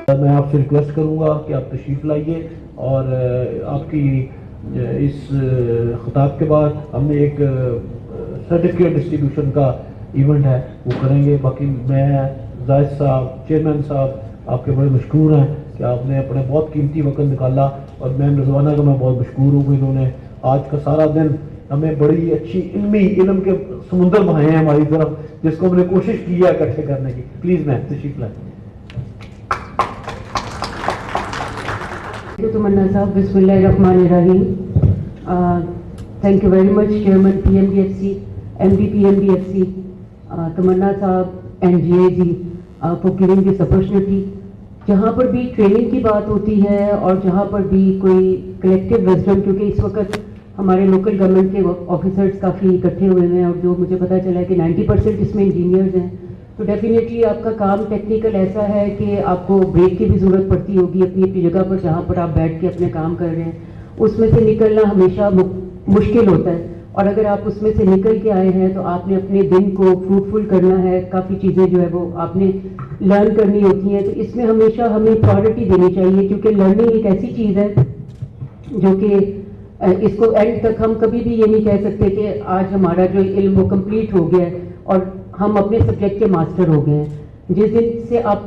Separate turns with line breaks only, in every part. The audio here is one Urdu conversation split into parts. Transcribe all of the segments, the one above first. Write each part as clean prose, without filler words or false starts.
میں آپ سے ریکویسٹ کروں گا کہ آپ تشریف لائیے اور آپ کی اس خطاب کے بعد ہم نے ایک سرٹیفکیٹ ڈسٹریبیوشن کا ایونٹ ہے وہ کریں گے. باقی میں زاہد صاحب چیئرمین صاحب آپ کے بڑے مشکور ہیں کہ آپ نے اپنے بہت قیمتی وقت نکالا, اور میم رضوانہ کا میں بہت مشکور ہوں کہ انہوں نے آج کا سارا دن ہمیں بڑی اچھی علم کے سمندر بہائے ہیں ہماری طرف, جس کو ہم نے کوشش کی ہے اکٹھے کرنے کی. پلیز میم تشریف لائیں.
تمنا صاحب, بسم اللہ الرحمن الرحیم. Thank you very much chairman P M B F C, M D P M B F C, Tamanna صاحب and G A G for giving this opportunity. جہاں پر بھی ٹریننگ کی بات ہوتی ہے اور جہاں پر بھی کوئی کلیکٹیو وزڈم, کیونکہ اس وقت ہمارے لوکل گورنمنٹ کے آفیسرس کافی اکٹھے ہوئے ہیں اور جو مجھے پتہ چلا ہے کہ 90% اس میں انجینئرز ہیں, تو ڈیفینیٹلی آپ کا کام ٹیکنیکل ایسا ہے کہ آپ کو بریک کی بھی ضرورت پڑتی ہوگی اپنی اپنی جگہ پر جہاں پر آپ بیٹھ کے اپنے کام کر رہے ہیں. اس میں سے نکلنا ہمیشہ مشکل ہوتا ہے, اور اگر آپ اس میں سے نکل کے آئے ہیں تو آپ نے اپنے دن کو فروٹفل کرنا ہے, کافی چیزیں جو ہے وہ آپ نے لرن کرنی ہوتی ہیں. تو اس میں ہمیشہ ہمیں پرائیورٹی دینی چاہیے, کیونکہ لرننگ ایک ایسی چیز ہے جو کہ اس کو اینڈ تک ہم کبھی بھی یہ نہیں کہہ سکتے کہ آج ہمارا جو علم وہ کمپلیٹ ہو گیا ہے اور ہم اپنے سبجیکٹ کے ماسٹر ہو گئے ہیں. جس دن سے آپ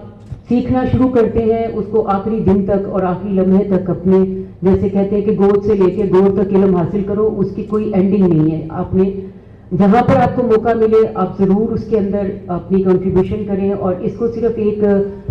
سیکھنا شروع کرتے ہیں اس کو آخری دن تک اور آخری لمحے تک اپنے, جیسے کہتے ہیں کہ گود سے لے کے گود تک علم حاصل کرو, اس کی کوئی اینڈنگ نہیں ہے. آپ نے جہاں پر آپ کو موقع ملے آپ ضرور اس کے اندر اپنی کنٹریبیوشن کریں, اور اس کو صرف ایک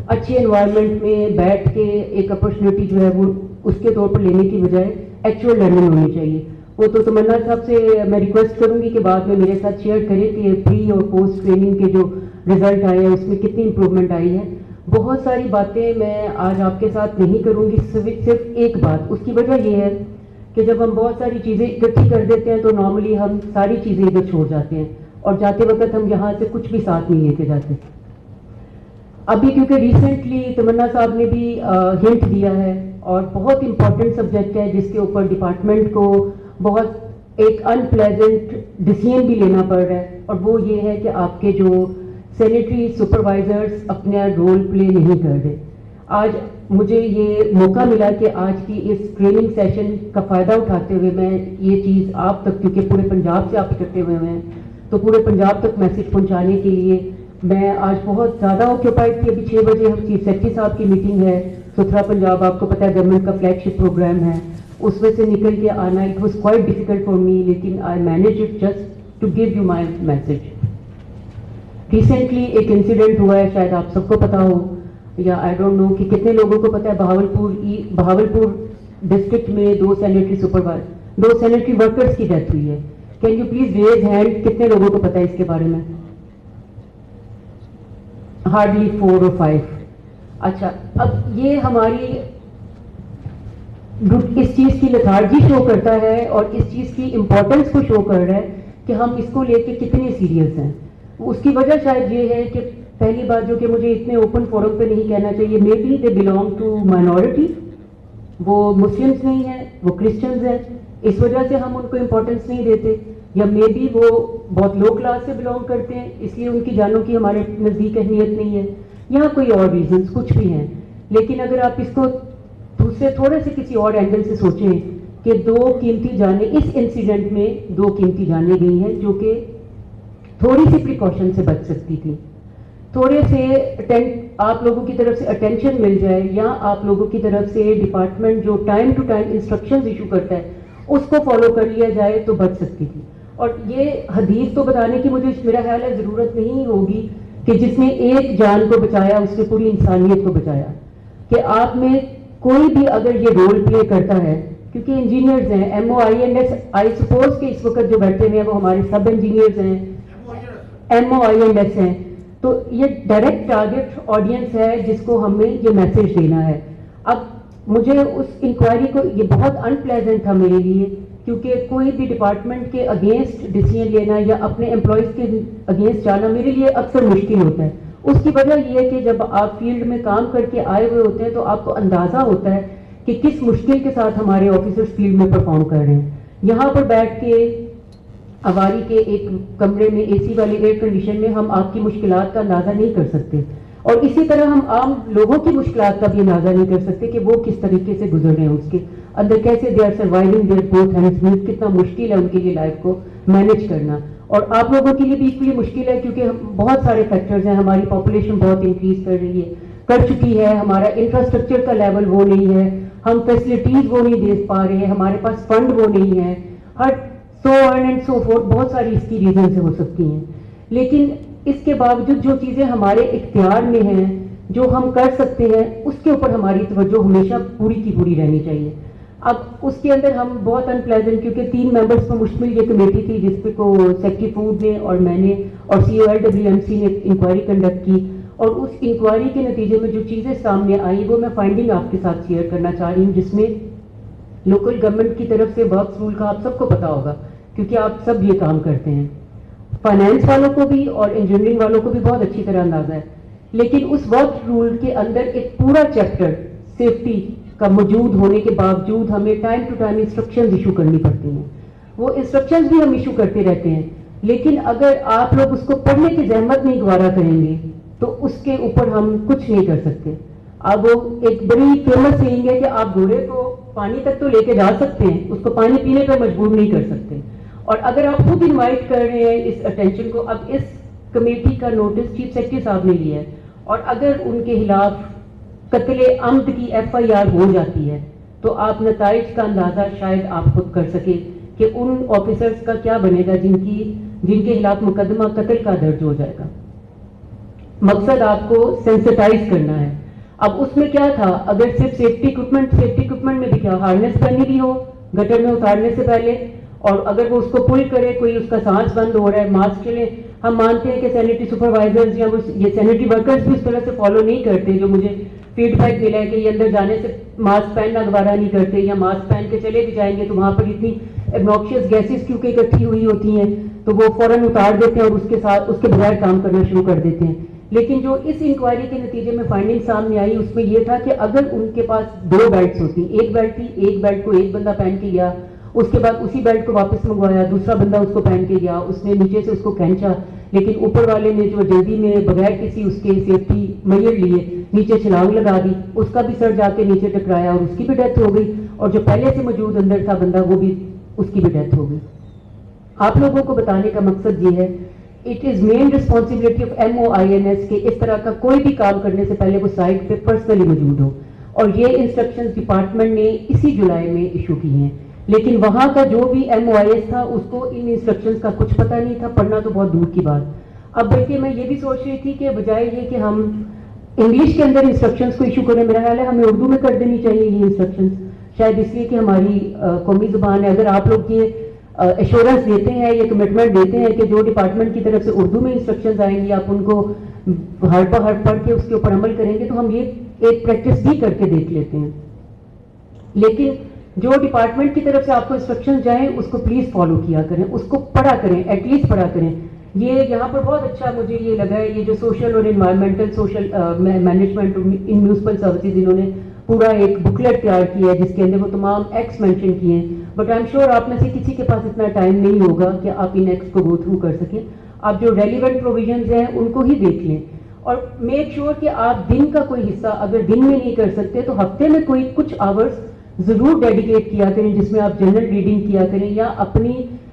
اچھے انوائرمنٹ میں بیٹھ کے ایک اپرچونیٹی جو ہے وہ اس کے طور پر لینے کی بجائے ایکچوئل لرننگ ہونی چاہیے. وہ تو تمنا صاحب سے میں ریکویسٹ کروں گی کہ بعد میں میرے ساتھ شیئر کریں کہ پری اور پوسٹ ٹریننگ کے جو رزلٹ آئے ہیں اس میں کتنی امپرومنٹ آئی ہے. بہت ساری باتیں میں آج آپ کے ساتھ نہیں کروں گی, صرف ایک بات. اس کی وجہ یہ ہے کہ جب ہم بہت ساری چیزیں اکٹھی کر دیتے ہیں تو نارملی ہم ساری چیزیں ادھر چھوڑ جاتے ہیں, اور جاتے وقت ہم یہاں سے کچھ بھی ساتھ نہیں لے کے جاتے. ابھی کیونکہ ریسنٹلی تمنا صاحب نے بھی ہنٹ دیا ہے, اور بہت امپورٹنٹ سبجیکٹ ہے جس کے اوپر ڈپارٹمنٹ کو بہت ایک ان پلیزنٹ ڈیسیژن بھی لینا پڑ رہا ہے, اور وہ یہ ہے کہ آپ کے جو سینیٹری سپروائزرز اپنا رول پلے نہیں کر رہے. آج مجھے یہ موقع ملا کہ آج کی اس ٹریننگ سیشن کا فائدہ اٹھاتے ہوئے میں یہ چیز آپ تک, کیونکہ پورے پنجاب سے آپ اکٹھے ہوئے ہیں تو پورے پنجاب تک میسج پہنچانے کے لیے میں آج بہت زیادہ آکوپائڈ تھی. ابھی 6 بجے ہم چیف سیکرٹری صاحب کی میٹنگ ہے, ستھرا پنجاب آپ کو پتہ ہے گورنمنٹ کا فلیگ شپ پروگرام ہے, اس میں سے نکل کے آنا it was quite difficult for me, لیکن I manage it just to give you my message. Recently ایک انسیڈنٹ ہوا ہے, شاید آپ سب کو پتا ہو یا آئی ڈونٹ نو کہ کتنے لوگوں کو پتا ہے, بہاولپور ڈسٹرکٹ میں 2 سینیٹری ورکرز کی ڈیتھ ہوئی ہے. Can you please raise hand, کتنے لوگوں کو پتا ہے اس کے بارے میں؟ ہارڈلی 4 اور 5. اچھا, اب یہ ہماری اس چیز کی لتھارجی شو کرتا ہے اور اس چیز کی امپورٹنس کو شو کر رہا ہے کہ ہم اس کو لے کے کتنے سیریس ہیں. اس کی وجہ شاید یہ ہے کہ پہلی بات جو کہ مجھے اتنے اوپن فورم پہ نہیں کہنا چاہیے, may be they belong to minority, وہ مسلمس نہیں ہیں, وہ کرسچنز ہیں, اس وجہ سے ہم ان کو امپورٹنس نہیں دیتے, یا مے بی وہ بہت لو کلاس سے بلانگ کرتے ہیں اس لیے ان کی جانوں کی ہمارے نزدیک اہمیت نہیں ہے, یہاں کوئی اور ریزنس کچھ بھی ہیں. لیکن اگر آپ اس کو دوسرے تھوڑے سے کسی اور اینگل سے سوچیں کہ 2 قیمتی جانیں اس انسیڈنٹ میں 2 قیمتی جانیں گئی ہیں جو کہ تھوڑی سی پریکاشن سے بچ سکتی تھی, تھوڑے سے آپ لوگوں کی طرف سے اٹینشن مل جائے, یا آپ لوگوں کی طرف سے ڈپارٹمنٹ جو time to time instructions issue کرتا ہے اس کو فالو کر لیا جائے تو بچ سکتی تھی. اور یہ حدیث تو بتانے کی مجھے میرا خیال ہے ضرورت نہیں ہوگی کہ جس نے ایک جان کو بچایا اس نے پوری انسانیت کو بچایا, کہ آپ میں کوئی بھی اگر یہ رول پلے کرتا ہے, کیونکہ انجینئرز ہیں, MOINS, آئی سپوز کہ اس وقت جو بیٹھے ہوئے ہیں وہ ہمارے سب انجینئرز ہیں, MOINS ہیں, تو یہ ڈائریکٹ ٹارگٹ آڈینس ہے جس کو ہمیں یہ میسج دینا ہے. اب مجھے اس انکوائری کو یہ بہت ان پلیزنٹ تھا میرے لیے, کیونکہ کوئی بھی ڈپارٹمنٹ کے اگینسٹ ڈیسیژن لینا یا اپنے امپلائیز کے اگینسٹ جانا میرے لیے اکثر مشکل ہوتا ہے. اس کی وجہ یہ ہے کہ جب آپ فیلڈ میں کام کر کے آئے ہوئے ہوتے ہیں تو آپ کو اندازہ ہوتا ہے کہ کس مشکل کے ساتھ ہمارے آفیسرز فیلڈ میں پرفارم کر رہے ہیں. یہاں پر بیٹھ کے اواری کے ایک کمرے میں AC والے ایئر کنڈیشن میں ہم آپ کی مشکلات کا اندازہ نہیں کر سکتے, اور اسی طرح ہم عام لوگوں کی مشکلات کا بھی اندازہ نہیں کر سکتے کہ وہ کس طریقے سے گزر رہے ہیں، اس کے اندر کیسے they are surviving their both hands, کتنا مشکل ہے ان کے لیے لائف کو مینیج کرنا. اور آپ لوگوں کے لیے بھی ایکچولی مشکل ہے کیونکہ بہت سارے فیکٹرز ہیں. ہماری پاپولیشن بہت انکریز کر چکی ہے، ہمارا انفراسٹرکچر کا لیول وہ نہیں ہے، ہم فیسلٹیز وہ نہیں دے پا رہے ہیں، ہمارے پاس فنڈ وہ نہیں ہے، ہر سو آن اینڈ سو فورتھ بہت ساری اس کی ریزن سے ہو سکتی ہیں. لیکن اس کے باوجود جو چیزیں ہمارے اختیار میں ہیں، جو ہم کر سکتے ہیں، اس کے اوپر ہماری توجہ ہمیشہ پوری کی پوری رہنی چاہیے. اب اس کے اندر ہم بہت انپلیزنٹ، کیونکہ 3 ممبرس پر مشتمل یہ کمیٹی تھی جس پہ کو سیکٹری فوڈ نے اور میں نے اور COLWMC نے انکوائری کنڈکٹ کی، اور اس انکوائری کے نتیجے میں جو چیزیں سامنے آئیں وہ میں فائنڈنگ آپ کے ساتھ شیئر کرنا چاہ رہی ہوں، جس میں لوکل گورنمنٹ کی طرف سے ورکس رول کا آپ سب کو پتا ہوگا کیونکہ آپ سب یہ کام کرتے ہیں. فائنینس والوں کو بھی اور انجینئرنگ والوں کو بھی بہت اچھی طرح اندازہ ہے. لیکن اس ورک رول کے اندر ایک پورا چیپٹر سیفٹی کا موجود ہونے کے باوجود ہمیں time to time instructions issue کرنی پڑتی ہیں. وہ انسٹرکشنز بھی ہم ایشو کرتے رہتے ہیں، لیکن اگر آپ لوگ اس کو پڑھنے کی زحمت نہیں گوارا کریں گے تو اس کے اوپر ہم کچھ نہیں کر سکتے. اب وہ ایک بڑی فیمس سینگ ہے کہ آپ گھوڑے کو پانی تک تو لے کے جا سکتے ہیں، اس کو پانی پینے پر مجبور نہیں کر سکتے. اور اگر آپ خود انوائٹ کر رہے ہیں اس اٹینشن کو، اب اس کمیٹی کا نوٹس چیف سیکرٹری صاحب نے لیا ہے، اور اگر ان کے خلاف قتل عمد کی FIR ہو جاتی ہے تو آپ نتائج کا اندازہ شاید آپ خود کر سکے کہ ان آفیسرز کا کیا بنے گا جن کے خلاف مقدمہ قتل کا درج ہو جائے گا. مقصد آپ کو سینسٹائز کرنا ہے. اب اس میں کیا تھا، اگر صرف سیفٹی اکوپمنٹ میں بھی کیا ہارنیس کرنی بھی ہو گٹر میں اتارنے سے پہلے، اور اگر وہ اس کو پل کرے، کوئی اس کا سانس بند ہو رہا ہے، ماسک چلے. ہم مانتے ہیں کہ سینیٹری سپروائزرز یا یہ سینیٹری ورکرز بھی اس طرح سے فالو نہیں کرتے. جو مجھے فیڈ بیک ملا ہے کہ یہ اندر جانے سے ماسک پہننا گوارا نہیں کرتے، یا ماسک پہن کے چلے بھی جائیں گے تو وہاں پر اتنی ابنوکشیس گیسز کیونکہ اکٹھی ہوئی ہوتی ہیں تو وہ فوراً اتار دیتے ہیں اور اس کے بغیر کام کرنا شروع کر دیتے ہیں. لیکن جو اس انکوائری کے نتیجے میں فائنڈنگ سامنے آئی اس میں یہ تھا کہ اگر ان کے پاس 2 بیلٹس ہوتی، ایک بیلٹ تھی، ایک بیلٹ کو ایک بندہ پہن کے گیا، اس کے بعد اسی بیلٹ کو واپس منگوایا، دوسرا بندہ اس کو پہن کے گیا، اس نے نیچے سے اس کو کھینچا، لیکن اوپر والے نے جو جلدی میں بغیر کسی اس کے سیفٹی میئر لیے نیچے چھلانگ لگا دی، اس کا بھی سر جا کے نیچے ٹکرایا اور اس کی بھی ڈیتھ ہو گئی، اور جو پہلے سے موجود اندر تھا بندہ وہ بھی اس کی بھی ڈیتھ ہو گئی. آپ لوگوں کو بتانے کا مقصد یہ ہے، it is main responsibility of MOINS کہ اس طرح کا کوئی بھی کام کرنے سے پہلے وہ سائٹ پہ پرسنلی موجود ہو. اور یہ انسٹرکشنز ڈپارٹمنٹ نے اسی جولائی میں ایشو کی ہیں، لیکن وہاں کا جو بھی MOIS تھا اس کو ان انسٹرکشنز کا کچھ پتہ نہیں تھا، پڑھنا تو بہت دور کی بات. اب بلکہ میں یہ بھی سوچ رہی تھی کہ بجائے یہ کہ ہم انگلش کے اندر انسٹرکشنز کو ایشو کریں، میرا خیال ہے ہمیں اردو میں کر دینی چاہیے یہ انسٹرکشنز، شاید اس لیے کہ ہماری قومی زبان ہے. اگر آپ لوگ یہ ایشورنس دیتے ہیں، یہ کمٹمنٹ دیتے ہیں کہ جو ڈپارٹمنٹ کی طرف سے اردو میں انسٹرکشنز آئیں گی آپ ان کو ہر پڑھ کے اس کے اوپر عمل کریں گے، تو ہم یہ ایک پریکٹس بھی کر کے دیکھ لیتے ہیں. لیکن جو ڈپارٹمنٹ کی طرف سے آپ کو انسٹرکشن جائیں اس کو پلیز فالو کیا کریں، اس کو پڑھا کریں، ایٹ لیسٹ پڑھا کریں. یہ یہاں پر بہت اچھا مجھے یہ لگا ہے، یہ جو سوشل اور انوائرمنٹل سوشل مینجمنٹ ان میونسپل سروسز انہوں نے پورا ایک بکلیٹ تیار کی ہے جس کے اندر وہ تمام ایکٹس مینشن کیے ہیں. بٹ آئی ایم شیور آپ میں سے کسی کے پاس اتنا ٹائم نہیں ہوگا کہ آپ ان ایکٹس کو گو تھرو کر سکیں. آپ جو ریلیونٹ پروویژنز ہیں ان کو ہی دیکھ لیں، اور میک شیور کہ آپ دن کا کوئی حصہ اگر دن میں نہیں کر سکتے تو ہفتے میں کوئی کچھ آورس ضرور ڈیڈیکیٹ کیا کریں جس میں آپ جنرل ریڈنگ کیا کریں، یا اپنی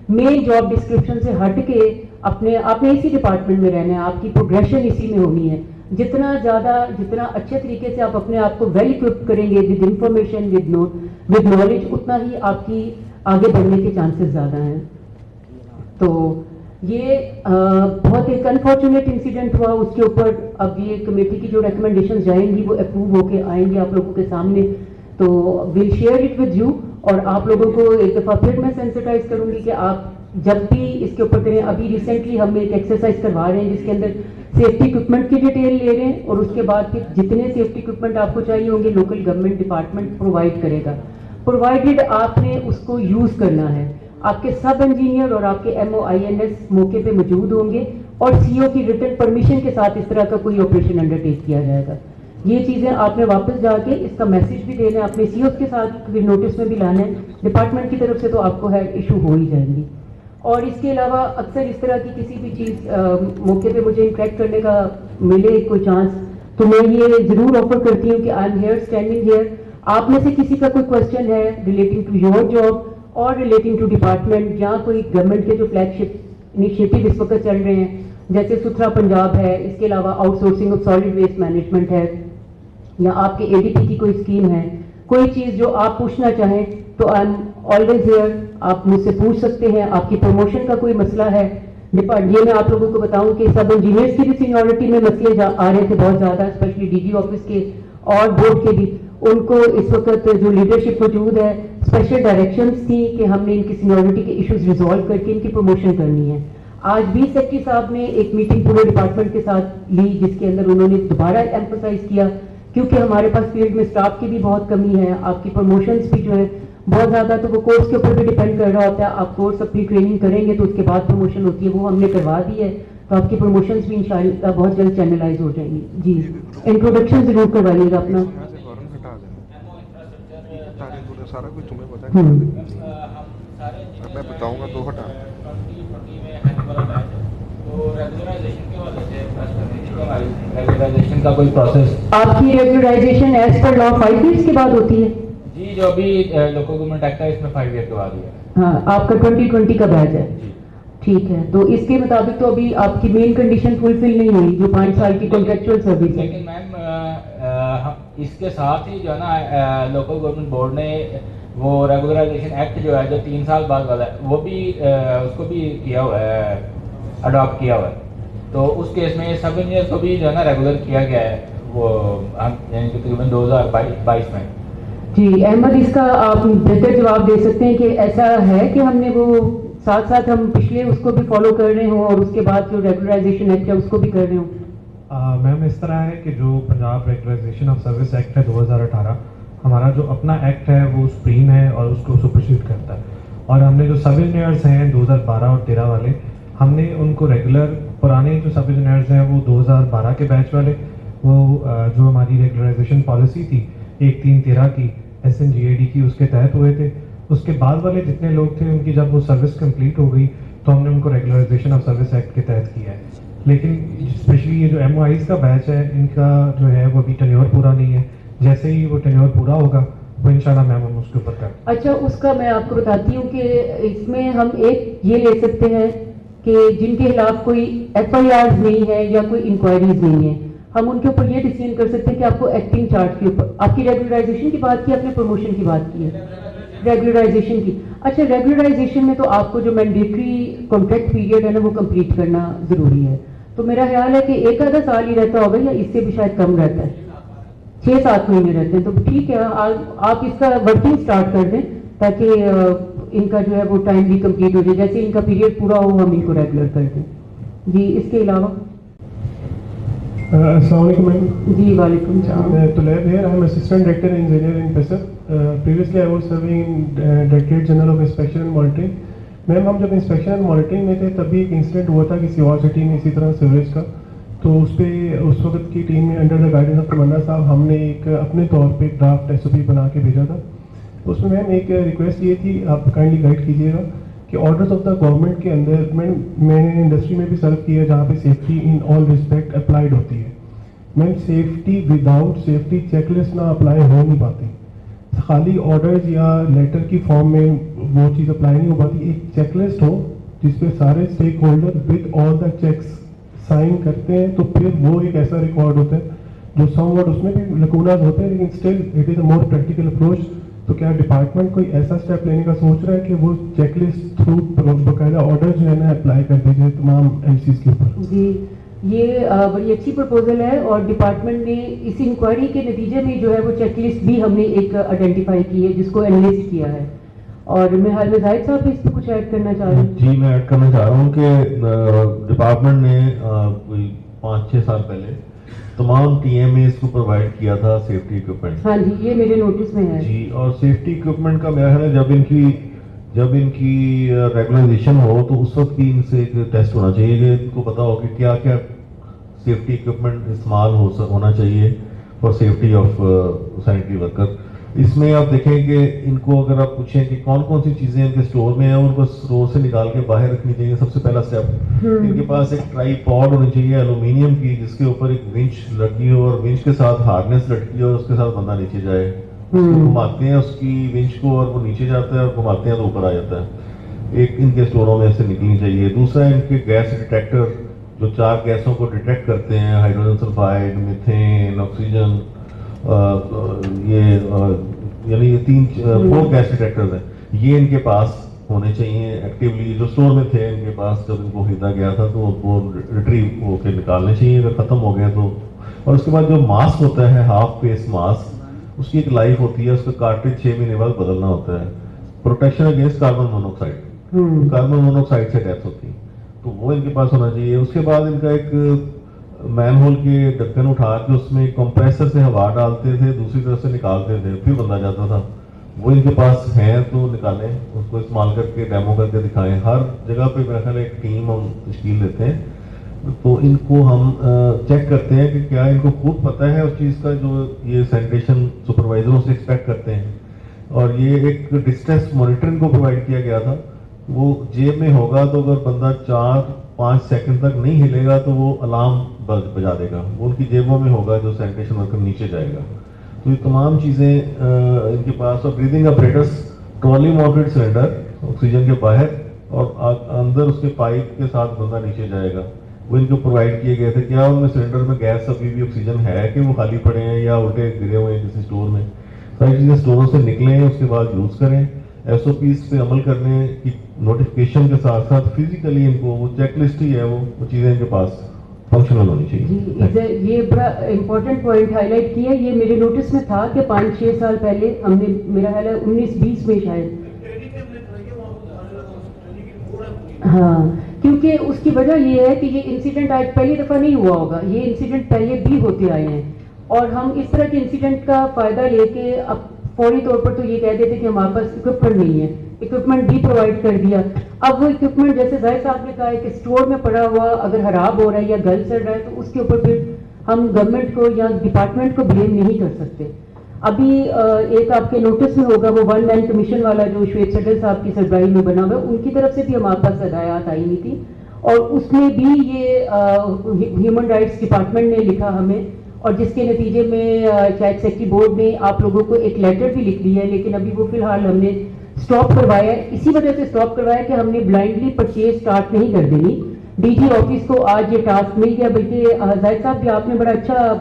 مین جاب ڈسکرپشن سے ہٹ کے آپ نے اسی ڈپارٹمنٹ میں رہنا ہے، آپ کی پروگریشن اسی میں ہونی ہے. جتنا اچھے طریقے سے آپ اپنے آپ کو ویل اکوپ کریں گے ود انفارمیشن ود نالج، اتنا ہی آپ کی آگے بڑھنے کے چانسز زیادہ ہیں. تو یہ بہت ایک انفارچونیٹ انسیڈنٹ ہوا، اس کے اوپر اب یہ کمیٹی کی جو ریکمنڈیشن جائیں گی وہ اپروو ہو کے آئیں گے آپ لوگوں کے سامنے، تو we'll share it with you. اور آپ لوگوں کو ایک دفعہ پھر میں سینسٹائز کروں گی کہ آپ جب بھی اس کے اوپر کریں. ابھی ریسنٹلی ہم ایک ایکسرسائز کروا رہے ہیں جس کے اندر سیفٹی اکوپمنٹ کی ڈیٹیل لے رہے ہیں، اور اس کے بعد پھر جتنے سیفٹی اکوپمنٹ آپ کو چاہیے ہوں گے لوکل گورنمنٹ ڈپارٹمنٹ پرووائڈ کرے گا، پرووائڈیڈ آپ نے اس کو یوز کرنا ہے. آپ کے سب انجینئر اور آپ کے MOINS موقع پہ موجود ہوں گے، اور CO کی ریٹن پرمیشن کے ساتھ اس طرح کا کوئی آپریشن انڈر ٹیک کیا جائے گا. یہ چیزیں آپ نے واپس جا کے اس کا میسج بھی دینا ہے، اپنے COs کے ساتھ بھی نوٹس میں بھی لانا ہے. ڈپارٹمنٹ کی طرف سے تو آپ کو ہے ایشو ہو ہی جائیں گی. اور اس کے علاوہ اکثر اس طرح کی کسی بھی چیز موقع پہ مجھے انٹریکٹ کرنے کا ملے کوئی چانس، تو میں یہ ضرور آفر کرتی ہوں کہ I am here standing here. آپ میں سے کسی کا کوئی کوشچن ہے ریلیٹنگ ٹو یور جاب اور ریلیٹنگ ٹو ڈپارٹمنٹ یا کوئی گورنمنٹ کے جو فلیگ شپ انیشیٹو اس وقت چل رہے ہیں جیسے ستھرا پنجاب ہے, اس کے علاوہ outsourcing of solid waste management ہے, یا آپ کے ADP کی کوئی اسکیم ہے, کوئی چیز جو آپ پوچھنا چاہیں تو آئی ایم آلویز ہیئر, آپ مجھ سے پوچھ سکتے ہیں. آپ کی پروموشن کا کوئی مسئلہ ہے, یہ میں آپ لوگوں کو بتاؤں کہ سب انجینئرس کی بھی سینیورٹی میں مسئلے آ رہے تھے بہت زیادہ, اسپیشلی DG آفس کے اور بورڈ کے بھی. ان کو اس وقت جو لیڈرشپ موجود ہے اسپیشل ڈائریکشنز تھیں کہ ہم نے ان کی سینیورٹی کے ایشوز ریزالو کر کے ان کی پروموشن کرنی ہے. آج بھی سیکرٹری صاحب نے ایک میٹنگ پورے ڈپارٹمنٹ کے ساتھ لی جس کے اندر انہوں نے دوبارہ ایمفسائز کیا کیونکہ ہمارے پاس فیلڈ میں اسٹاف کی بھی بہت کمی ہے. آپ کی پروموشنز بھی جو ہے بہت زیادہ, تو وہ کورس کے اوپر بھی ڈیپینڈ کر رہا ہوتا ہے. آپ کورس اپنی ٹریننگ کریں گے تو اس کے بعد پروموشن ہوتی ہے, وہ ہم نے کروا دی ہے, تو آپ کی پروموشنز بھی انشاءاللہ بہت جلد چینلائز ہو جائیں گی. جی انٹروڈکشن ضرور کروائیے گا اپنا.
سارا کچھ تمہیں پتا ہے, میں بتاؤں گا تو ہٹا.
ریگولرائزیشن کا کوئی پروسیس
آپ کی ریگولرائزیشن ایز پر لا 5 ایئرس کے بعد ہوتی ہے؟
جی, جو بھی لوکل گورنمنٹ ایکٹ ہے اس میں 5 ایئر کے بعد ہی ہے.
ہاں, آپ کا 2020 کا بیچ ہے. ٹھیک ہے, تو اس کے مطابق تو ابھی آپ کی مین کنڈیشن فلفل نہیں ہوئی جو 5 سال کی کانٹریکچوئل سروس ہے.
لیکن میم اس کے ساتھ ہی جو ہے نا لوکل گورنمنٹ بورڈ نے وہ ریگولرائزیشن ایکٹ جو ہے جو 3 سال بعد والا ہے وہ بھی اس کو بھی کیا ہوا ہے, اڈاپٹ کیا ہوا ہے. تو اس کیس میں سب انجینئر کو بھی جو ہے نا ریگولر کیا گیا ہے وہ یعنی کہ تقریباً 2022 میں.
جی احمد, اس کا آپ بہتر جواب دے سکتے ہیں کہ ایسا ہے کہ ہم نے وہ ساتھ ساتھ ہم پچھلے اس کو بھی فالو کر رہے ہوں اور اس کے بعد جو ریگولرائزیشن ایکٹ ہے اس کو بھی کر رہے ہوں؟
میم اس طرح ہے کہ جو Punjab regularisation of service act ہے 2018, ہمارا جو اپنا ایکٹ ہے وہ سپریم ہے اور اس کو سپرسیڈ کرتا ہے. اور ہم نے جو سب انجینئرس ہیں 2012 اور 13 والے, ہم نے ان کو ریگولر, پرانے جو سب انجینئرس ہیں وہ 2012 کے بیچ والے, وہ جو ہماری ریگولرائزیشن پالیسی تھی 1313 کی SNGAD کی, اس کے تحت ہوئے تھے. اس کے بعد والے جتنے لوگ تھے ان کی جب وہ سروس کمپلیٹ ہو گئی تو ہم نے ان کو ریگولرائزیشن آف سروس ایکٹ کے تحت کیا ہے. لیکن اسپیشلی یہ جو MOIs کا بیچ ہے ان کا جو ہے وہ ابھی ٹینیور پورا نہیں ہے. جیسے ہی وہ ٹینیور پورا ہوگا وہ انشاءاللہ میم ہم اس کے اوپر کریں.
اچھا, اس کا میں آپ کو بتاتی ہوں کہ اس میں ہم ایک یہ لے سکتے ہیں کہ جن کے خلاف کوئی FIRs نہیں ہے یا کوئی انکوائریز نہیں ہے, ہم ان کے اوپر یہ ڈیسیژن کر سکتے ہیں کہ آپ کو ایکٹنگ چارج کے اوپر. آپ کی ریگولرائزیشن کی بات کی, آپ نے پروموشن کی بات کی ہے, ریگولرائزیشن کی. اچھا, ریگولرائزیشن میں تو آپ کو جو مینڈیٹری کانٹریکٹ پیریڈ ہے نا وہ کمپلیٹ کرنا ضروری ہے. تو میرا خیال ہے کہ 1 آدھا سال ہی رہتا ہوگا یا اس سے بھی شاید کم رہتا ہے, 6-7 مہینے رہتے ہیں. تو ٹھیک ہے, آپ اس کا ورکنگ سٹارٹ کر دیں تاکہ ان کا جو ہے وہ ٹائم بھی کمپلیٹ ہو جائے. جیسے ان کا پیریڈ پورا ہو ہم ان کو ریگولر کر دیں. جی, اس کے علاوہ
السلام علیکم میم.
جی وعلیکم السلام.
طلیب here, I am Assistant Director Engineer in PESF. Previously I was serving in Directorate General of Inspection and Monitoring. میم ہم جب انسپیکشن اینڈ مانیٹرنگ میں تھے تبھی ایک انسیڈنٹ ہوا تھا کسی اور سٹی میں اسی طرح سیوریج کا. تو اس پہ اس وقت کی ٹیم میں انڈر دا گائیڈنس آف تمنا صاحب ہم نے ایک اپنے طور پہ ڈرافٹ SOP بنا کے بھیجا تھا. اس میں میم ایک ریکویسٹ یہ تھی, آپ کائنڈلی گائڈ کیجیے گا کہ آرڈرز آف دا گورنمنٹ کے اندر میں نے انڈسٹری میں بھی سرو کیا جہاں پہ safety in all respect applied ہوتی ہے. Ma'am safety without safety check list نہ اپلائی ہو نہیں پاتی. خالی آرڈرز یا لیٹر کی فارم میں وہ چیز اپلائی نہیں ہو پاتی. ایک چیک لسٹ ہو جس پہ سارے stakeholder with all the checks sign کرتے ہیں تو پھر وہ ایک ایسا ریکارڈ ہوتا ہے جو سم ورڈ اس میں بھی لکوناز ہوتے ہیں لیکن still it is a more practical approach. تو کیا ڈپارٹمنٹ کوئی ایسا اسٹیپ لینے کا سوچ رہا ہے کہ وہ چیک لسٹ تھرو باقاعدہ آرڈر جو ہے نا اپلائی کر دیجیے تمام MCs کے اوپر؟
جی, یہ بڑی اچھی پرپوزل ہے اور ڈپارٹمنٹ نے اس انکوائری کے نتیجے میں جو ہے وہ چیک لسٹ بھی ہم نے ایک آئیڈینٹیفائی کی ہے جس کو انلسٹ کیا ہے. اور میں حال میں زاہد صاحب اس پہ کچھ ایڈ کرنا چاہ رہے ہیں؟
جی, میں ایڈ کرنا چاہ رہا ہوں کہ ڈپارٹمنٹ نے کوئی 5-6 سال پہلے تمام TMAs کو پرووائڈ کیا تھا سیفٹی اکوپمنٹ.
ہاں جی, یہ میرے نوٹس میں ہے.
جی, اور سیفٹی اکوپمنٹ کا میرا خیال ہے جب ان کی ریگولرائزیشن ہو تو اس وقت بھی ان سے ایک ٹیسٹ ہونا چاہیے کہ ان کو پتا ہو کہ کیا کیا سیفٹی اکوپمنٹ استعمال ہونا چاہیے for safety of sanitary worker. اس میں آپ دیکھیں کہ ان کو اگر آپ پوچھیں کہ کون کون سی چیزیں ان کے اسٹور میں ہیں، ان کو اسٹور سے نکال کے باہر رکھنی چاہیے. سب سے پہلا اسٹیپ ان کے پاس ایک ٹرائی پاڈ ہونی چاہیے ایلومینیم کی، جس کے اوپر ایک ونچ لگی ہو اور ونچ کے ساتھ ہارنیس لٹکی ہو اور اس کے ساتھ بندہ نیچے جائے. اس کو گھماتے ہیں اس کی ونچ کو اور وہ نیچے جاتا ہے، اور گھماتے ہیں تو اوپر آ جاتا ہے. ایک ان کے اسٹوروں میں سے نکلنی چاہیے. دوسرا ان کے گیس ڈیٹیکٹر جو 4 گیسوں کو ڈیٹیکٹ کرتے ہیں، ہائیڈروجن سلفائڈ، میتھین، آکسیجن، یعنی یہ 4 گیس ڈیٹیکٹرز ہیں، یہ ان کے پاس ہونے چاہیے ایکٹیولی. جو اسٹور میں تھے ان کے پاس جب ان کو خریدا گیا تھا تو وہ ریٹریو ہو کے نکالنے چاہیے اگر ختم ہو گئے تو. اور اس کے بعد جو ماسک ہوتا ہے ہاف فیس ماسک، اس کی ایک لائف ہوتی ہے، اس کا کارٹریج 6 مہینے بعد بدلنا ہوتا ہے. Protection against carbon monoxide, carbon monoxide سے ڈیتھ ہوتی ہے، تو وہ ان کے پاس ہونا چاہیے. اس کے بعد ان کا ایک مین ہول کے ڈھکن اٹھا کے اس میں کمپریسر سے ہوا ڈالتے تھے، دوسری طرف سے نکالتے تھے، پھر بندہ جاتا تھا. وہ ان کے پاس ہیں تو نکالیں، اس کو استعمال کر کے ڈیمو کر کے دکھائیں. ہر جگہ پہ میرا خیال ایک ٹیم ہم تشکیل دیتے ہیں، تو ان کو ہم چیک کرتے ہیں کہ کیا ان کو خود پتہ ہے اس چیز کا جو یہ سینیٹیشن سپروائزروں سے ایکسپیکٹ کرتے ہیں. اور یہ ایک ڈسٹینس مانیٹرنگ کو پرووائڈ کیا گیا تھا. وہ جیب میں ہوگا تو اگر بندہ 4-5 سیکنڈ تک نہیں ہلے گا تو وہ الارم بجا دے گا. وہ ان کی جیبوں میں ہوگا جو سینیٹیشن ورکر نیچے جائے گا. تو یہ تمام چیزیں ان کے پاس. اور breathing apparatus, trolley mounted cylinder oxygen کے باہر، اور اندر اس کے پائپ کے ساتھ بندہ نیچے جائے گا، وہ ان کو پرووائڈ کیے گئے تھے. کیا ان میں سلنڈر میں گیس ابھی بھی آکسیجن ہے کہ وہ خالی پڑے ہیں یا الٹے گرے ہوئے ہیں کسی اسٹور میں؟ ساری چیزیں اسٹوروں سے نکلیں، اس کے بعد یوز کریں. ایس او پیز پہ عمل کرنے کی نوٹیفکیشن کے ساتھ ساتھ فزیکلی ان کو وہ چیک لسٹ ہی ہے، وہ چیزیں ان کے پاس فنکشنل ہونی چاہیے.
جی یہ بڑا امپورٹنٹ پوائنٹ ہائی لائٹ کیا. یہ میرے نوٹس میں تھا کہ 5-6 سال پہلے ہم نے، میرا خیال ہے 19-20 میں شاید، ہاں، کیونکہ اس کی وجہ یہ ہے کہ یہ انسیڈنٹ آج پہلی دفعہ نہیں ہوا ہوگا، یہ انسیڈنٹ پہلے بھی ہوتے آئے ہیں. اور ہم اس طرح کے انسیڈنٹ کا فائدہ لے کے اب فوری طور پر تو یہ کہہ دیتے کہ ہمارے پاس اکوپمنٹ نہیں ہے، اکوپمنٹ بھی پرووائڈ کر دیا. اب وہ اکوپمنٹ جیسے ظاہر صاحب نے کہا ہے کہ اسٹور میں پڑا ہوا اگر خراب ہو رہا ہے یا گل سڑ رہا ہے تو اس کے اوپر پھر ہم گورنمنٹ کو یا ڈپارٹمنٹ کو بلیم نہیں کر سکتے. ابھی ایک آپ کے نوٹس میں ہوگا وہ 1 مین کمیشن والا جو شعیب سٹل صاحب کی سربراہی میں بنا ہوا ہے، ان کی طرف سے بھی ہمارے پاس ہدایات آئی ہوئی تھی، اور اس میں بھی یہ ہیومن رائٹس ڈپارٹمنٹ نے لکھا ہمیں، اور جس کے نتیجے میں شاید سیکٹری بورڈ نے آپ لوگوں کو ایک لیٹر بھی لکھ لیا ہے. لیکن ابھی وہ فی الحال ہم نے اسٹاپ کروایا ہے. اسی وجہ سے اسٹاپ کروایا کہ ہم نے بلائنڈلی پرچیز اسٹارٹ نہیں کر دینی. ڈی جی آفس کو آج یہ ٹاسک مل گیا، بلکہ زاہد صاحب بھی آپ نے بڑا اچھا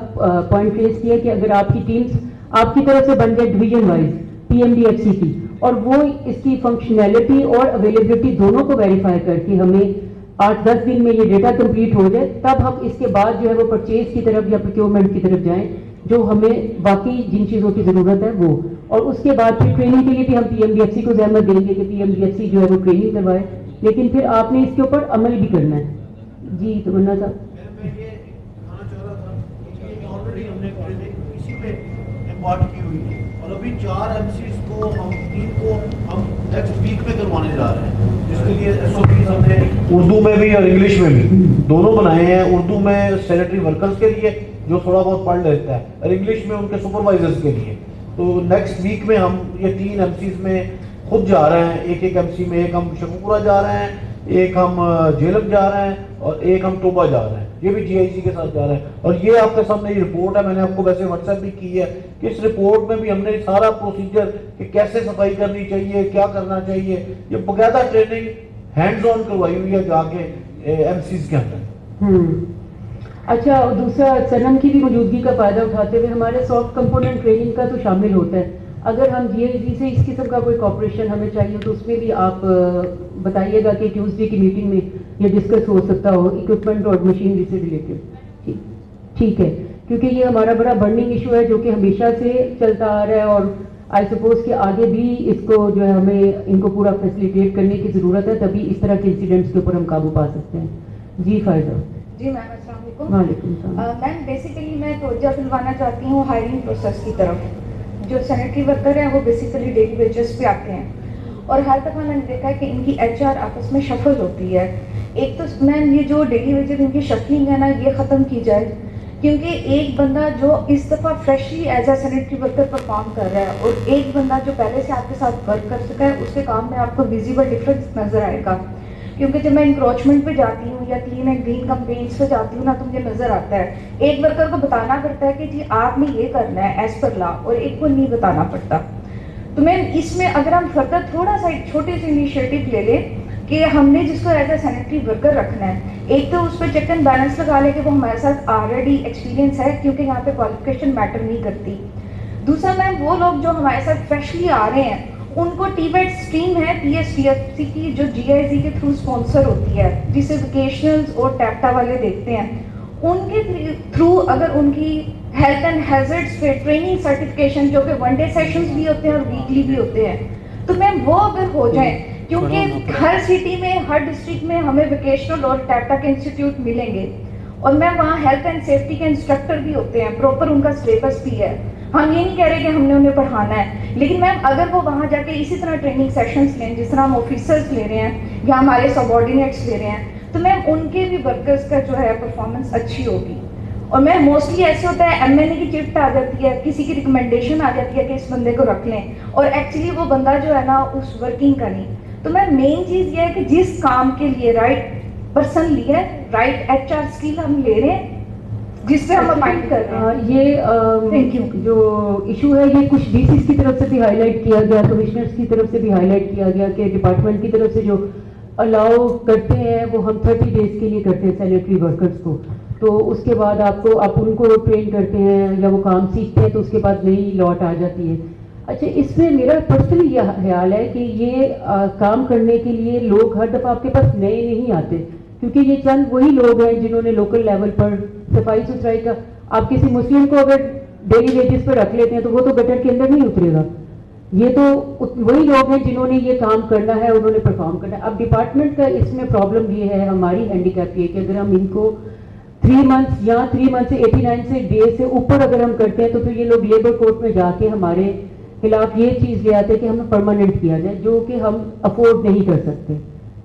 پوائنٹ ریز کیا کہ اگر آپ کی ٹیمز آپ کی طرف سے بن جائے division wise P M D F C کی، اور وہ اس کی فنکشنلٹی اور اویلیبلٹی دونوں کو ویریفائی کر کے ہمیں 8-10 دن میں یہ ڈیٹا کمپلیٹ ہو جائے، تب ہم اس کے بعد جو ہے وہ پرچیز کی طرف یا پروکیورمنٹ کی طرف جائیں جو ہمیں باقی جن چیزوں کی ضرورت ہے وہ. اور اس کے بعد پھر ٹریننگ کے لیے بھی ہم P M D F C کو زحمت دیں گے کہ P M D F C جو ہے وہ ٹریننگ کروائے، لیکن پھر آپ نے اس کے اوپر عمل بھی کرنا ہے. جی تمنا صاحب.
میں یہ کہنا چاہ رہا تھا کہ آلریڈی ہم نے ٹریننگ اسی پہ امپارٹ کی ہوئی ہے، اور ابھی 4 ایم سیز کو ہم 3 کو ہم نیکسٹ ویک میں کروانے جا رہے ہیں، جس کے لیے ایس او پیز ہم نے اردو میں بھی اور انگلش میں بھی دونوں بنائے ہیں. اردو میں سینیٹری ورکرز کے لیے جو تھوڑا بہت پڑھ لیتا ہے، اور انگلش میں ان کے سپروائزرز کے لیے. تو نیکسٹ ویک میں ہم یہ 3 ایم سیز میں خود جا رہے ہیں. ایک ایم سی میں ایک ہم شکوپورہ جا رہے ہیں، ایک ہم جیلم جا رہے ہیں، اور ایک ہم توبہ جا رہے ہیں. یہ بھی جی آئی سی کے ساتھ جا رہے ہیں. اور یہ آپ کے سامنے یہ رپورٹ ہے، میں نے آپ کو ویسے واٹس ایپ بھی کی ہے کہ اس رپورٹ میں بھی ہم نے سارا پروسیجر کہ کیسے صفائی کرنی چاہیے، کیا کرنا چاہیے، یہ باقاعدہ ٹریننگ ہینڈز آن کروائی ہوئی ہے جا کے ایم سیز کے اندر.
اچھا، دوسرا سنم کی بھی موجودگی کا فائدہ اٹھاتے ہوئے ہمارے سافٹ کمپوننٹ ٹریننگ کا تو شامل ہوتا ہے. اگر ہم جی آئی جی سے اس قسم کا کوئی کوپریشن ہمیں چاہیے تو اس میں بھی آپ بتائیے گا کہ ٹیوزڈے کی میٹنگ میں یہ ڈسکس ہو سکتا ہو اکوپمنٹ اور مشینری سے ریلیٹڈ. ٹھیک ہے، کیونکہ یہ ہمارا بڑا برننگ ایشو ہے جو کہ ہمیشہ سے چلتا آ رہا ہے، اور آئی سپوز کہ آگے بھی اس کو جو ہے ہمیں ان کو پورا فیسیلیٹیٹ کرنے کی ضرورت ہے، تبھی اس طرح کے انسیڈنٹس کے اوپر ہم قابو پا سکتے ہیں. جی فائدہ.
جی میم السلام علیکم.
وعلیکم السلام.
میم بیسیکلی میں توجہ دلوانا چاہتی ہوں ہائرنگ پروسیس کی طرف. جو سینیٹری ورکر ہیں وہ بیسیکلی ڈیلی ویجز پہ آتے ہیں، اور ہر دفعہ میں نے دیکھا ہے کہ ان کی ایچ آر آپس میں شفل ہوتی ہے. ایک تو میم یہ جو ڈیلی ویجز ان کی شفلنگ ہے نا، یہ ختم کی جائے. کیونکہ ایک بندہ جو اس دفعہ freshly as a sanitary worker perform کر رہا ہے اور ایک بندہ جو پہلے سے آپ کے ساتھ ورک کر سکا ہے، اس کے کام میں آپ کو ویزیبل ڈفرینس نظر آئے گا. کیونکہ جب میں انکروچمنٹ پہ جاتی ہوں یا کلین اینڈ گرین کمپینس پہ جاتی ہوں نا، تو مجھے نظر آتا ہے ایک ورکر کو بتانا پڑتا ہے کہ جی آپ نے یہ کرنا ہے ایز پر لا، اور ایک کو نہیں بتانا پڑتا. تو میں اس میں اگر ہم فردر تھوڑا سا ایک چھوٹی سی انیشیٹو لے لیں کہ ہم نے جس کو ایز اے سینیٹری ورکر رکھنا ہے، ایک تو اس پہ چیک اینڈ بیلنس لگا لے کہ وہ ہمارے ساتھ آلریڈی ایکسپیرینس ہے، کیونکہ یہاں پہ کوالیفیکیشن میٹر نہیں کرتی. دوسرا میم وہ لوگ جو ہمارے ساتھ فریشلی آ رہے ہیں ان کو ٹی ویٹ اسٹریم ہے P S T F C کی جو جی آئی زی کے تھرو اسپانسر ہوتی ہے، جسے ووکیشنلز اور ٹیپٹا والے دیکھتے ہیں. ان کے تھرو اگر ان کی ہیلتھ اینڈ ہیزرڈس پہ ٹریننگ سرٹیفکیشن جو کہ ون ڈے سیشنز بھی ہوتے ہیں اور ویکلی بھی ہوتے ہیں، تو میم وہ اگر ہو جائیں، کیونکہ ہر سٹی میں ہر ڈسٹرکٹ میں ہمیں ووکیشنل اور ٹیپٹا کے انسٹیٹیوٹ ملیں گے، اور میم وہاں ہیلتھ اینڈ سیفٹی کے انسٹرکٹر بھی ہوتے ہیں، پراپر ان کا سلیبس بھی ہے. ہم یہ نہیں کہہ رہے کہ ہم نے انہیں پڑھانا ہے، لیکن میم اگر وہ وہاں جا کے اسی طرح ٹریننگ سیشنز لیں جس طرح ہم آفیسرز لے رہے ہیں یا ہمارے سبارڈینیٹس لے رہے ہیں، تو میم ان کے بھی ورکرز کا جو ہے پرفارمنس اچھی ہوگی. اور میم موسٹلی ایسے ہوتا ہے ایم این اے کی چفٹ آ جاتی ہے، کسی کی ریکمنڈیشن آ جاتی ہے کہ اس بندے کو رکھ لیں، اور ایکچولی وہ بندہ جو ہے نا اس ورکنگ کا نہیں. تو میم مین چیز یہ ہے کہ جس کام کے لیے رائٹ پرسن لیا ہے، رائٹ ایچ آر اسکل ہم لے رہے ہیں جس پہ ہم اپائنٹ کر رہے ہیں.
یہ جو ایشو ہے یہ کچھ ڈی سیز کی طرف سے بھی ہائی لائٹ کیا گیا، کمشنرس کی طرف سے بھی ہائی لائٹ کیا گیا کہ ڈپارٹمنٹ کی طرف سے جو الاؤ کرتے ہیں وہ ہم 30 ڈیز کے لیے کرتے ہیں سینیٹری ورکرز کو. تو اس کے بعد آپ ان کو ٹرین کرتے ہیں یا وہ کام سیکھتے ہیں تو اس کے بعد نئی لاٹ آ جاتی ہے. اچھا، اس میں میرا پرسنلی یہ خیال ہے کہ یہ کام کرنے کے لیے لوگ ہر دفعہ آپ کے پاس نئے نہیں آتے، کیونکہ یہ چند وہی لوگ ہیں جنہوں نے لوکل لیول پر صفائی ستھرائی کا، آپ کسی مسلم کو اگر ڈیلی ویجز پہ رکھ لیتے ہیں تو وہ تو گٹر کے اندر نہیں اترے گا. یہ تو وہی لوگ ہیں جنہوں نے یہ کام کرنا ہے، انہوں نے پرفارم کرنا ہے. اب ڈپارٹمنٹ کا اس میں پرابلم یہ ہے، ہماری ہینڈیکیپ یہ کہ اگر ہم ان کو 3 منتھس یا 3 منتھ سے 89 سے ڈیز سے اوپر اگر ہم کرتے ہیں تو پھر یہ لوگ لیبر کورٹ میں جا کے ہمارے خلاف یہ چیز لے آتے ہیں کہ ہمیں پرماننٹ کیا جائے، جو کہ ہم افورڈ نہیں کر سکتے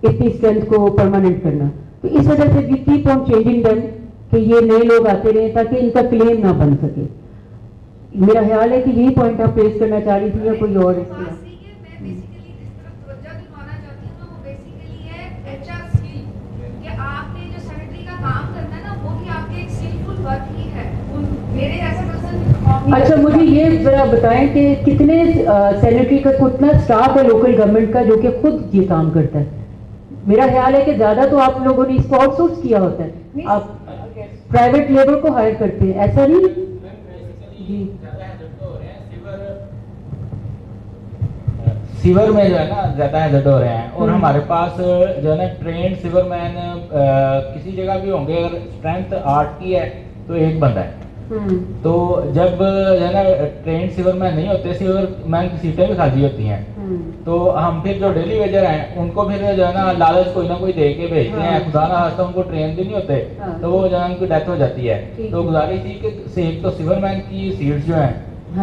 اتنی اسٹرینتھ کو پرماننٹ کرنا. تو اس وجہ سے we keep on changing them کہ یہ نئے لوگ آتے رہیں تاکہ ان کا کلیم نہ بن سکے. میرا خیال ہے کہ یہی پوائنٹ آپ پیش کرنا چاہ رہی تھی یا کوئی اور اس کے اچھا مجھے یہ ذرا بتائیں کہ کتنے سینیٹری کا کتنا اسٹاف ہے لوکل گورنمنٹ کا جو کہ خود یہ کام کرتا ہے؟ میرا خیال ہے کہ زیادہ تو آپ لوگوں نے اس کو آؤٹ سورس کیا ہوتا ہے، آپ پرائیویٹ لیبر کو ہائر کرتے ہیں، ایسا نہیں؟ جی
سیور میں جو ہے نا زیادہ ہیزرڈ ہو رہے ہیں، اور ہمارے پاس جو ہے نا ٹرینڈ سیور مین کسی جگہ بھی ہوں گے، اگر اسٹرینتھ 8 کی ہے تو 1 بندہ ہے. تو جب جو ہے نا ٹرینڈ سیور مین نہیں ہوتے، سیور مین کی سیٹیں بھی خالی ہوتی ہیں، تو ہم پھر جو ڈیلی ویجر ہیں ان کو پھر جو ہے نا لالچ کوئی نہ کوئی دے کے بھیجتے ہیں، خدا نہ خاصہ ان کو ٹرین بھی نہیں ہوتے تو وہ جو ہے ان کی ڈیتھ ہو جاتی ہے. تو گزارش تھی کہ ایک تو سیور مین کی سیٹس جو ہیں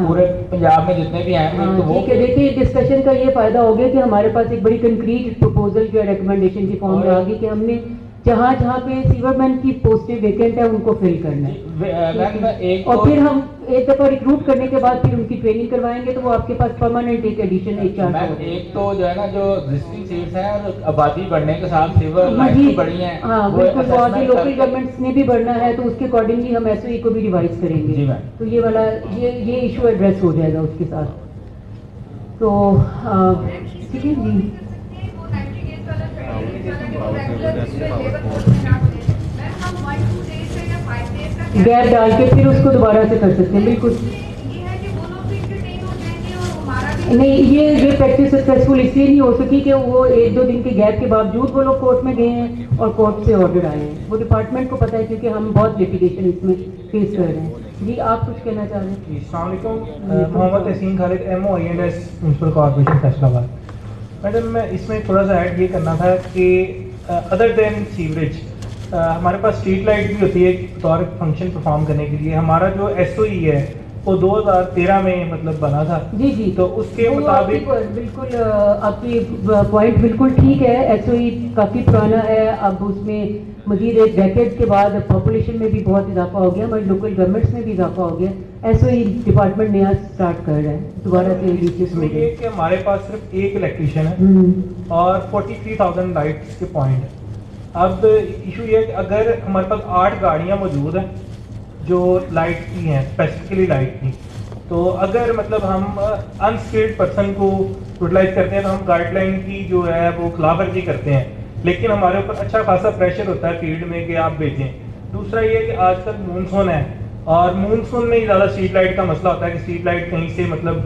پورے پنجاب میں جتنے بھی ہیں تو وہ
دیکھیے ڈسکشن کا یہ فائدہ ہو گیا کہ ہمارے پاس ایک بڑی کنکریٹ پروپوزل جو ہے ریکمنڈیشن کی فارم میں آ گئی کہ ہم نے جہاں جہاں پہ سیور مین کی پوسٹیں ویکینٹ ہے ان کو فل کرنا ہے، اور پھر ہم ایک دفعہ ریکروٹ کرنے کے بعد پھر ان کی ٹریننگ کروائیں گے تو وہ آپ کے پاس پرماننٹ ایک ایڈیشن
ایک تو جو ہے نا جو ایگزسٹنگ سیٹس ہیں اور آبادی بڑھنے کے ساتھ سیور لائنز بھی بڑھی ہیں.
ہاں بالکل، اور لوکل گورنمنٹس نے بھی بڑھنا ہے تو اس کے اکارڈنگلی ہم ایس او ای کو بھی ریوائز کریں گے.
جی میم،
تو یہ والا یہ ایشو ایڈریس ہو جائے گا اس کے ساتھ. تو ٹھیک ہے جی. گیپ ڈال کے پھر اس کو دوبارہ سے کر سکتے ہیں. بالکل نہیں، یہ پریکٹس سکسیسفل اس لیے نہیں ہو سکی کہ وہ 1-2 دن کے گیپ کے باوجود وہ لوگ کورٹ میں گئے ہیں اور کورٹ سے آرڈر آئے ہیں. وہ ڈپارٹمنٹ کو پتہ ہے کیونکہ ہم بہت لیٹیگیشن اس میں فیس کر رہے ہیں. جی آپ کچھ کہنا چاہ رہے ہیں؟
السلام علیکم، Muhammad Tehseen Khalid, M O INS municipal corporation Faisalabad آباد. میڈم میں اس میں تھوڑا سا ایڈ یہ کرنا تھا کہ ادر دین سیوریج ہمارے پاس اسٹریٹ لائٹ بھی ہوتی ہے بطور فنکشن پرفارم کرنے کے لیے. ہمارا جو SOE ہے وہ 2013 میں مطلب بنا تھا.
جی جی،
تو اس کے مطابق
بالکل آپ کی پوائنٹ بالکل ٹھیک ہے. SOE کافی پرانا ہے، اب اس میں مزید ایک ڈیکیڈ کے بعد پاپولیشن میں بھی بہت اضافہ ہو گیا, ہماری لوکل گورنمنٹس میں بھی اضافہ ہو گیا, ایسا ہی ڈپارٹمنٹ نیا اسٹارٹ کر رہا ہے دوبارہ سے ریچز میں.
یہ کہ ہمارے پاس صرف ایک الیکٹریشین ہے اور 43,000 لائٹس کے پوائنٹ ہے. اب ایشو یہ ہے کہ اگر ہمارے پاس 8 گاڑیاں موجود ہیں جو لائٹ کی ہیں, اسپیسیفکلی لائٹ کی, تو اگر مطلب ہم انسکلڈ پرسن کو یوٹیلائز کرتے ہیں تو ہم گائیڈ لائن کی جو ہے وہ خلاف ورزی کرتے ہیں, لیکن ہمارے اوپر اچھا خاصا پریشر ہوتا ہے فیلڈ میں کہ آپ بھیجیں. دوسرا یہ کہ آج کل مونسون ہے اور مونسون میں ہی زیادہ اسٹریٹ لائٹ کا مسئلہ ہوتا ہے کہ اسٹریٹ لائٹ کہیں سے مطلب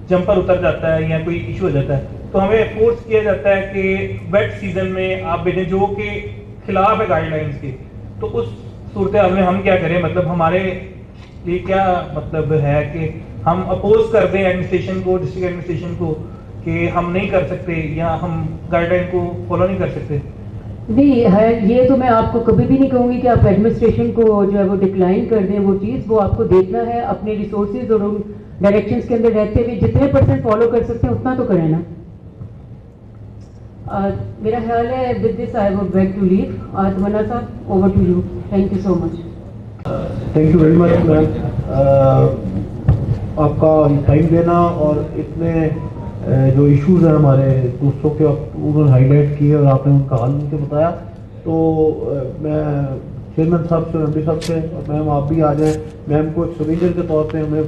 جمپر اتر جاتا ہے یا کوئی ایشو ہو جاتا ہے, تو ہمیں فورس کیا جاتا ہے کہ ویٹ سیزن میں آپ بھیجیں جو کہ خلاف ہے گائیڈ لائنس کے. تو اس صورتحال میں ہم کیا کریں, مطلب ہمارے لیے کیا مطلب ہے کہ ہم اپوز کر دیں ایڈمنسٹریشن کو, ڈسٹرکٹ ایڈمنسٹریشن کو, کہ ہم نہیں کر سکتے یا ہم گائیڈ لائن کو فالو نہیں کر سکتے؟
نہیں ہے, یہ تو میں آپ کو کبھی بھی نہیں کہوں گی کہ آپ ایڈمنسٹریشن کو جو ہے وہ ڈکلائن کر دیں. وہ چیز وہ آپ کو دیکھنا ہے اپنے ریسورسز اور ڈائریکشنز کے اندر رہتے ہوئے جتنے پرسنٹ فالو کر سکتے ہیں اتنا تو کریں نا. میرا خیال ہے with this I would beg to leave. Tamanna صاحب over to you. Thank you so much.
Thank you very much ma'am, آپ کا ٹائم دینا اور اتنے جو ایشوز ہیں ہمارے دوستوں کے انہوں نے ہائی لائٹ کیے اور آپ نے ان کا حل ان کے بتایا. تو میں چیئرمین صاحب سے, ایم ڈی صاحب سے, اور میم آپ بھی آ جائیں, میم کو ایک سویجر کے طور پہ ہمیں